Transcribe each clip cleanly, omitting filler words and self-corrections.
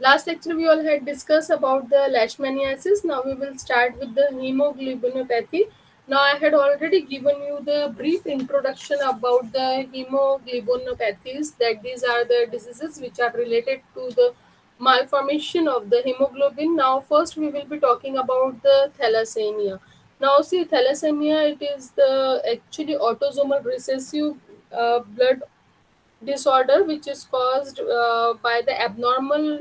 Last lecture we all had discussed about the leishmaniasis. Now we will start with the hemoglobinopathy. Now I had already given you the brief introduction about the hemoglobinopathies, that these are the diseases which are related to the malformation of the hemoglobin. Now first we will be talking about the thalassemia. Now see, thalassemia, it is the actually autosomal recessive blood disorder which is caused by the abnormal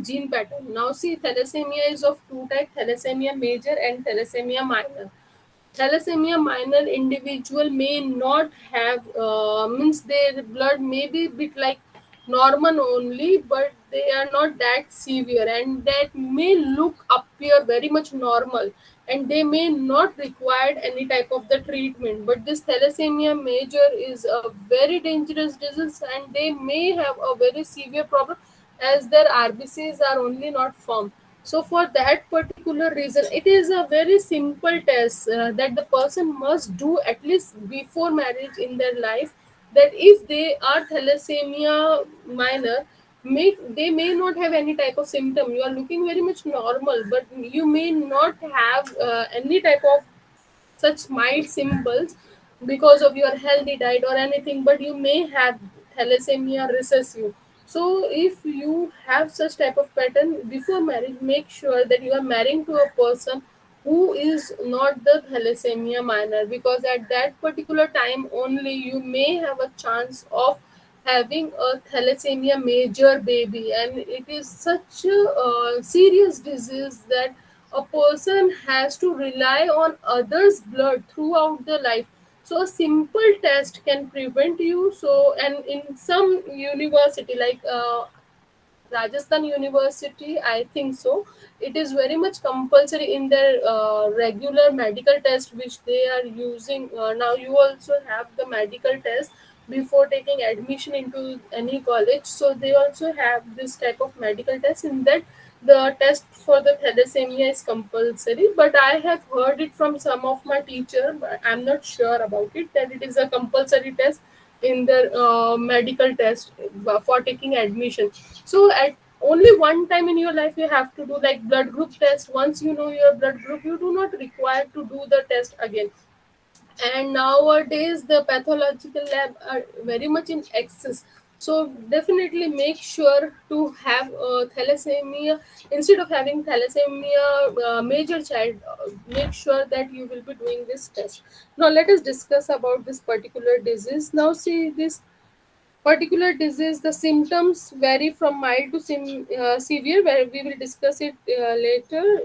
gene pattern. Now see, thalassemia is of two types: thalassemia major and thalassemia minor. Thalassemia minor individual may not have means their blood may be bit like normal only, but they are not that severe, and that may look appear very much normal, and they may not require any type of the treatment. But this thalassemia major is a very dangerous disease, and they may have a very severe problem as their RBCs are only not formed. So for that particular reason, it is a very simple test that the person must do at least before marriage in their life. That if they are thalassemia minor, they may not have any type of symptom. You are looking very much normal, but you may not have any type of such mild symbols because of your healthy diet or anything, but you may have thalassemia recessive. So if you have such type of pattern before marriage, make sure that you are marrying to a person who is not the thalassemia minor, because at that particular time only you may have a chance of having a thalassemia major baby. And it is such a serious disease that a person has to rely on others blood throughout the life. So a simple test can prevent you. So, and in some university like Rajasthan University, I think so. It is very much compulsory in their regular medical test which they are using. Now you also have the medical test before taking admission into any college. So they also have this type of medical test. In that, the test for the thalassemia is compulsory. But I have heard it from some of my teacher, but I'm not sure about it, that it is a compulsory test in the medical test for taking admission. So at only one time in your life you have to do like blood group test. Once you know your blood group, you do not require to do the test again. And nowadays the pathological lab are very much in excess. So definitely make sure to have thalassemia. Instead of having thalassemia major child, make sure that you will be doing this test. Now let us discuss about this particular disease. Now see, this particular disease, the symptoms vary from mild to severe, where we will discuss it later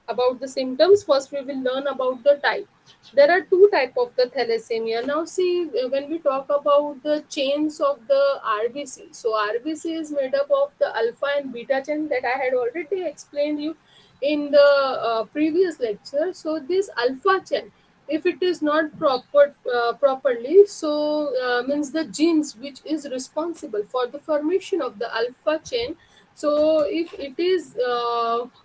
about the symptoms. First, we will learn about the type. There are two type of the thalassemia. Now, see, when we talk about the chains of the RBC, so RBC is made up of the alpha and beta chain that I had already explained you in the previous lecture. So, this alpha chain, if it is not properly, so means the genes which is responsible for the formation of the alpha chain. So if it is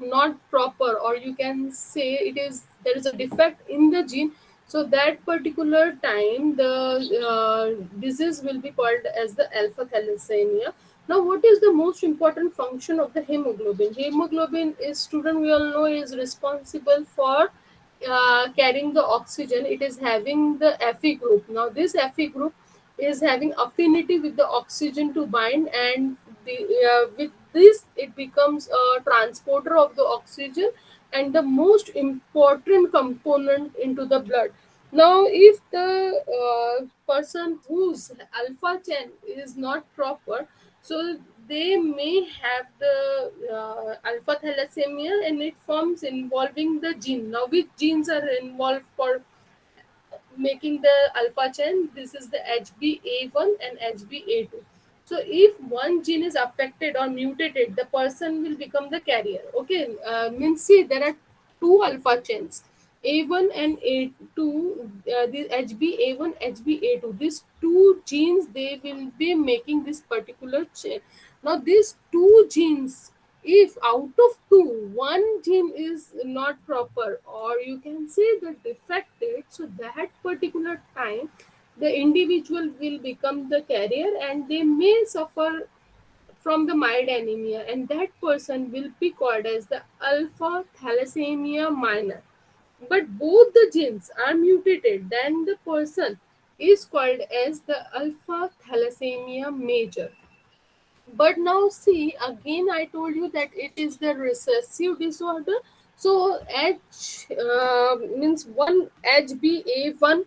not proper, or you can say it is, there is a defect in the gene, so that particular time the disease will be called as the alpha thalassemia. Now what is the most important function of the hemoglobin? Hemoglobin is, student, we all know, is responsible for carrying the oxygen. It is having the Fe group. Now this Fe group is having affinity with the oxygen to bind, and with this it becomes a transporter of the oxygen and the most important component into the blood. Now if the person whose alpha chain is not proper, so they may have the alpha thalassemia, and it forms involving the gene. Now which genes are involved for making the alpha chain? This is the HbA1 and HbA2. So if one gene is affected or mutated, the person will become the carrier. Okay, means see, there are two alpha chains, A1 and A2. The HbA1, HbA2. These two genes, they will be making this particular chain. Now these two genes, if out of two one gene is not proper, or you can say the defected, so that particular time the individual will become the carrier, and they may suffer from the mild anemia, and that person will be called as the alpha thalassemia minor. But both the genes are mutated, then the person is called as the alpha thalassemia major. But now see, again I told you that it is the recessive disorder. So H means one HbA1,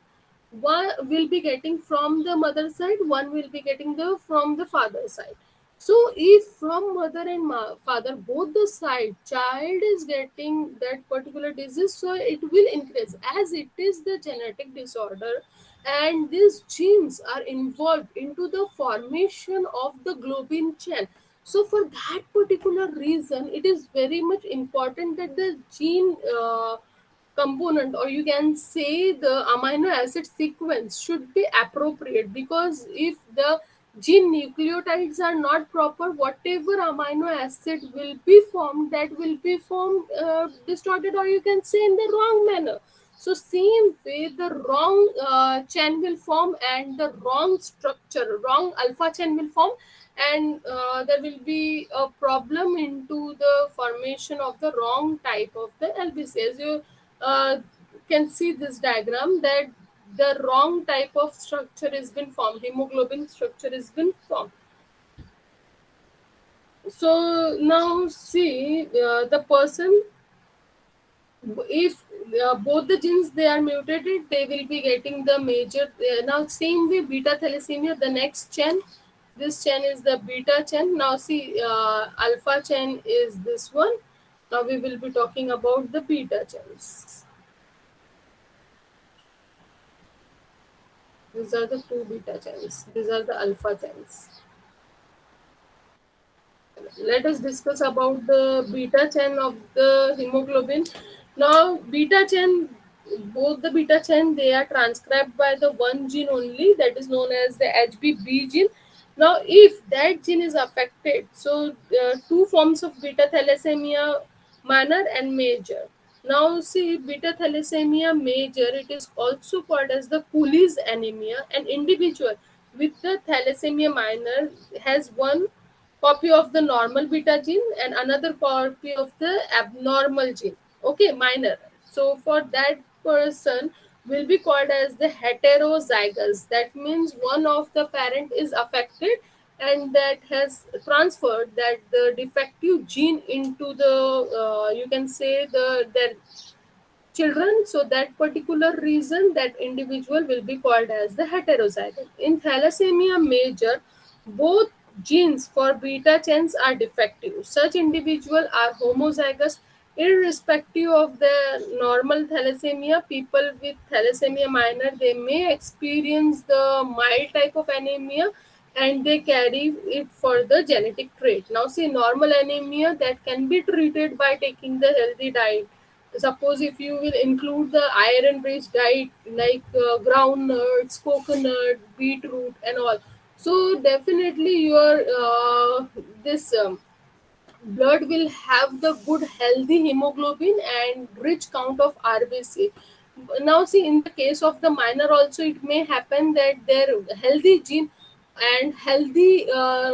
one will be getting from the mother side, one will be getting the from the father side. So if from mother and father both the side child is getting that particular disease, so it will increase as it is the genetic disorder, and these genes are involved into the formation of the globin chain. So for that particular reason, it is very much important that the gene component, or you can say the amino acid sequence, should be appropriate, because if the gene nucleotides are not proper, whatever amino acid will be formed, that will be formed distorted, or you can say in the wrong manner. So same way the wrong chain will form, and the wrong structure, wrong alpha chain will form, and there will be a problem into the formation of the wrong type of the LBC. As you uh, can see this diagram, that the wrong type of structure has been formed, hemoglobin structure has been formed. So now see, the person, if both the genes they are mutated, they will be getting the major. Now same way beta thalassemia, the next chain, this chain is the beta chain. Now see, alpha chain is this one. Now we will be talking about the beta chains. These are the two beta chains, these are the alpha chains. Let us discuss about the beta chain of the hemoglobin. Now, beta chain, both the beta chain, they are transcribed by the one gene only, that is known as the HBB gene. Now, if that gene is affected, so two forms of beta thalassemia, minor and major. Now, see, beta thalassemia major, it is also called as the Cooley's anemia. An individual with the thalassemia minor has one copy of the normal beta gene and another copy of the abnormal gene, okay, minor. So for that person will be called as the heterozygous. That means one of the parent is affected, and that has transferred that the defective gene into the you can say the their children. So that particular reason, that individual will be called as the heterozygous. In thalassemia major, both genes for beta chains are defective. Such individuals are homozygous. Irrespective of the normal thalassemia, people with thalassemia minor, they may experience the mild type of anemia, and they carry it for the genetic trait. Now see, normal anemia that can be treated by taking the healthy diet. Suppose if you will include the iron rich diet like groundnuts, coconut, beetroot and all, so definitely your this blood will have the good healthy hemoglobin and rich count of RBC. Now see, in the case of the minor also, it may happen that their healthy gene and healthy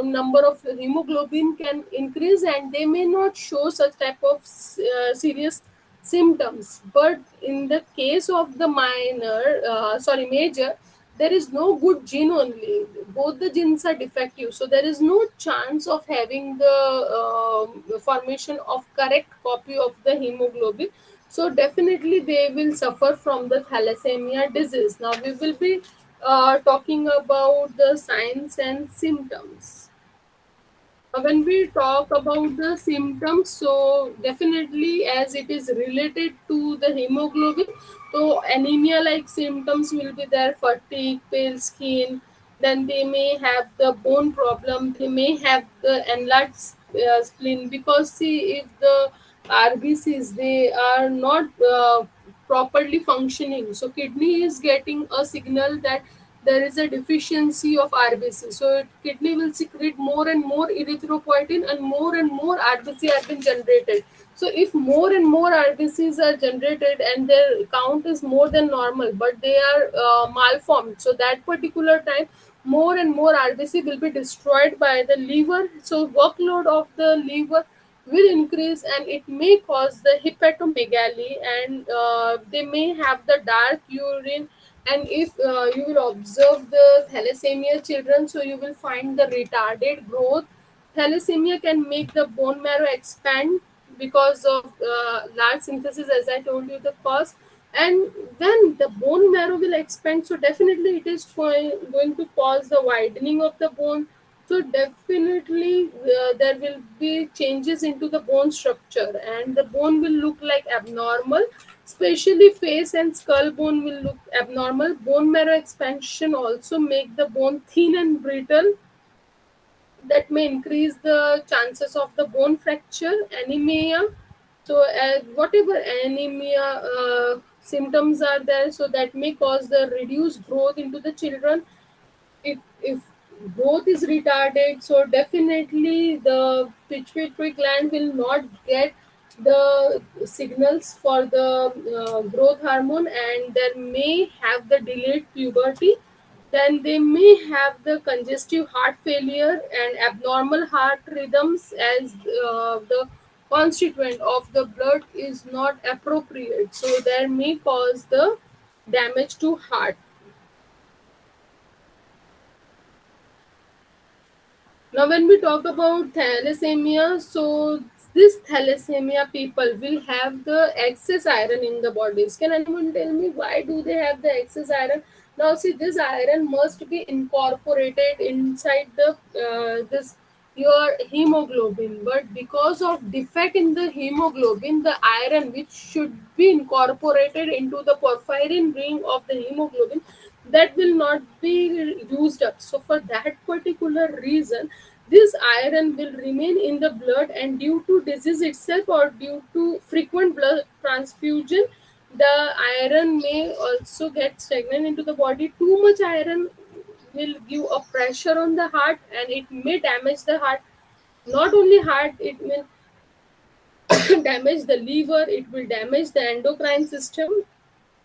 number of hemoglobin can increase, and they may not show such type of serious symptoms. But in the case of the major, there is no good gene only, both the genes are defective, so there is no chance of having the formation of correct copy of the hemoglobin. So definitely they will suffer from the thalassemia disease. Now we will be talking about the signs and symptoms. When we talk about the symptoms, so definitely as it is related to the hemoglobin, so anemia like symptoms will be there: fatigue, pale skin, then they may have the bone problem, they may have the enlarged spleen, because see, if the RBCs they are not properly functioning, so kidney is getting a signal that there is a deficiency of RBC. So kidney will secrete more and more erythropoietin, and more RBC have been generated. So if more and more RBCs are generated and their count is more than normal, but they are malformed, so that particular time more and more RBC will be destroyed by the liver. So workload of the liver will increase, and it may cause the hepatomegaly, and they may have the dark urine. And if you will observe the thalassemia children, so you will find the retarded growth. Thalassemia can make the bone marrow expand because of large synthesis, as I told you the cause. And when the bone marrow will expand, so definitely it is going to cause the widening of the bone. So definitely there will be changes into the bone structure, and the bone will look like abnormal, especially face and skull bone will look abnormal. Bone marrow expansion also make the bone thin and brittle, that may increase the chances of the bone fracture. Anemia, so whatever anemia symptoms are there, so that may cause the reduced growth into the children. If growth is retarded, so definitely the pituitary gland will not get the signals for the growth hormone, and there may have the delayed puberty. Then they may have the congestive heart failure and abnormal heart rhythms, as the constituent of the blood is not appropriate, so there may cause the damage to heart. Now, when we talk about thalassemia, so this thalassemia people will have the excess iron in the bodies. Can anyone tell me why do they have the excess iron? Now, see, this iron must be incorporated inside the this your hemoglobin, but because of defect in the hemoglobin, the iron which should be incorporated into the porphyrin ring of the hemoglobin, that will not be used up. So for that particular reason, this iron will remain in the blood, and due to disease itself or due to frequent blood transfusion, the iron may also get stagnant into the body. Too much iron will give a pressure on the heart, and it may damage the heart. Not only heart, it will damage the liver, it will damage the endocrine system.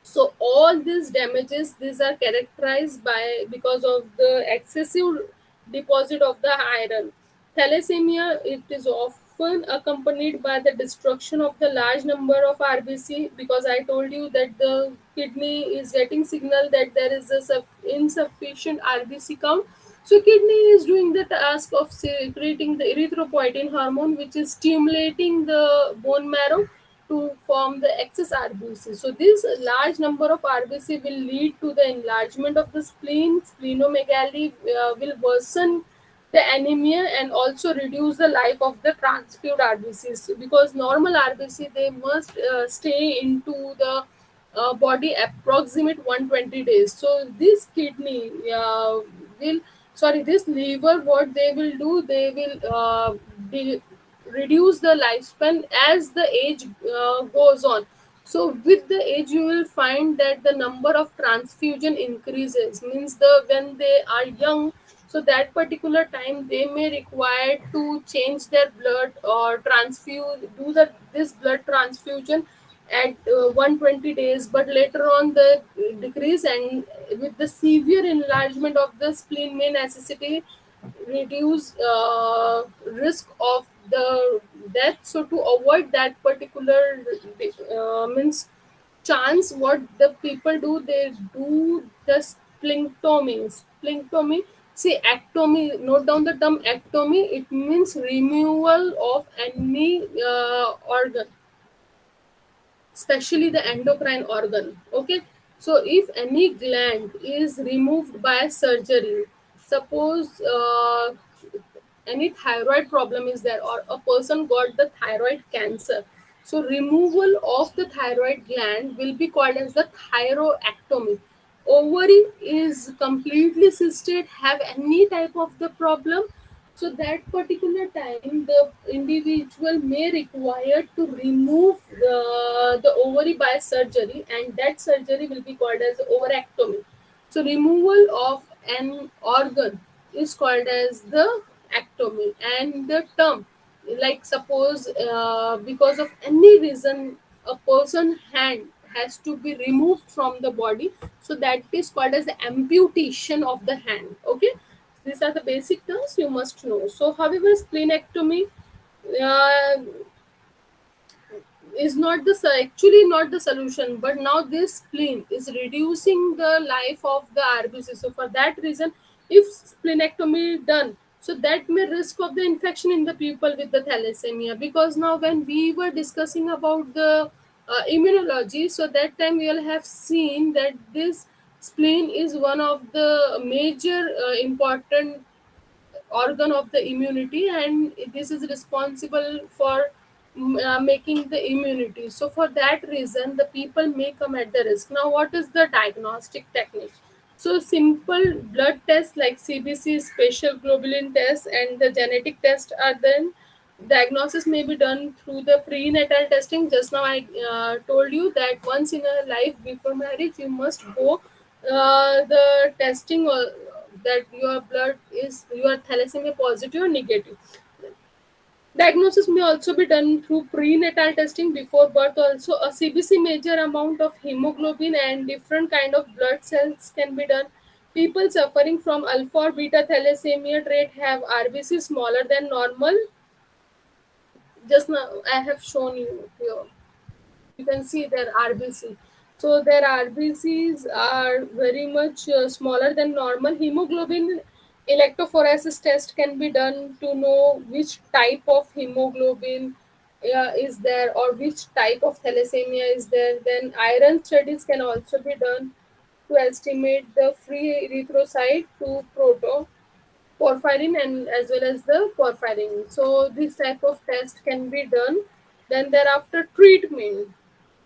So all these damages, these are characterized by because of the excessive deposit of the iron. Thalassemia, it is often accompanied by the destruction of the large number of RBC, because I told you that the kidney is getting signal that there is a insufficient RBC count. So kidney is doing the task of secreting the erythropoietin hormone, which is stimulating the bone marrow to form the excess RBC. So this large number of RBC will lead to the enlargement of the spleen. Splenomegaly will worsen the anemia and also reduce the life of the transfused RBCs, because normal RBC, they must stay into the body approximate 120 days. So this kidney will, sorry, this liver, what they will do, they will reduce the lifespan as the age goes on. So with the age, you will find that the number of transfusion increases, means the when they are young, so that particular time they may require to change their blood or transfuse, do the this blood transfusion at 120 days, but later on the decrease, and with the severe enlargement of the spleen may necessity reduce risk of the death. So to avoid that particular means chance, what the people do, they do the splenectomy. See, ectomy, note down the term ectomy, it means removal of any organ, especially the endocrine organ. Okay, so if any gland is removed by surgery, suppose any thyroid problem is there, or a person got the thyroid cancer, so removal of the thyroid gland will be called as the thyroectomy. Ovary is completely cysted, have any type of the problem, so that particular time the individual may require to remove the ovary by surgery, and that surgery will be called as ovarectomy. So removal of an organ is called as the ectomy. And the term, like suppose because of any reason a person hand has to be removed from the body. So that is called as the amputation of the hand. Okay, these are the basic terms you must know. So however, splenectomy uh, is not the actually not the solution, but now this spleen is reducing the life of the RBC. So for that reason, if splenectomy done, so that may risk of the infection in the people with the thalassemia. Because now when we were discussing about the immunology, so that time we will have seen that this spleen is one of the major important organ of the immunity, and this is responsible for making the immunity. So for that reason the people may come at the risk. Now what is the diagnostic technique? So simple blood tests like CBC, spatial globulin test, and the genetic test are then. Diagnosis may be done through the prenatal testing. Just now I told you that once in a life before marriage you must go the testing, that your blood is, you are thalassemia positive or negative. Diagnosis may also be done through prenatal testing before birth. Also, a CBC major amount of hemoglobin and different kind of blood cells can be done. People suffering from alpha or beta thalassemia trait have RBC smaller than normal. Just now I have shown you here. You can see their RBC. So their RBCs are very much smaller than normal. Hemoglobin electrophoresis test can be done to know which type of hemoglobin is there, or which type of thalassemia is there. Then iron studies can also be done to estimate the free erythrocyte to proto porphyrin and as well as the porphyrin. So this type of test can be done. Then thereafter treatment.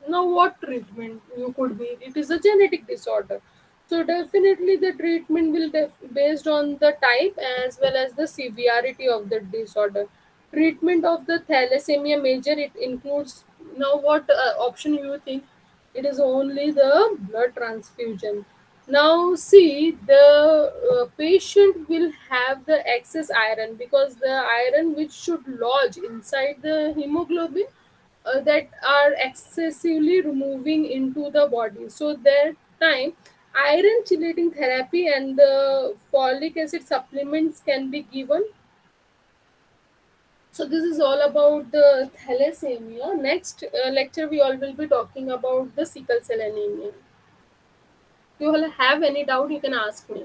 Now what treatment you could be? It is a genetic disorder. So definitely the treatment will based on the type as well as the severity of the disorder. Treatment of the thalassemia major, it includes, now what option you think? It is only the blood transfusion. Now see, the patient will have the excess iron, because the iron which should lodge inside the hemoglobin, that are excessively removing into the body. So that time iron chelating therapy and the folic acid supplements can be given. So this is all about the thalassemia. Next lecture we all will be talking about the sickle cell anemia. If you all have any doubt, you can ask me.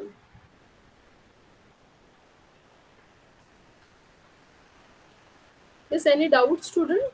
Is any doubt, student?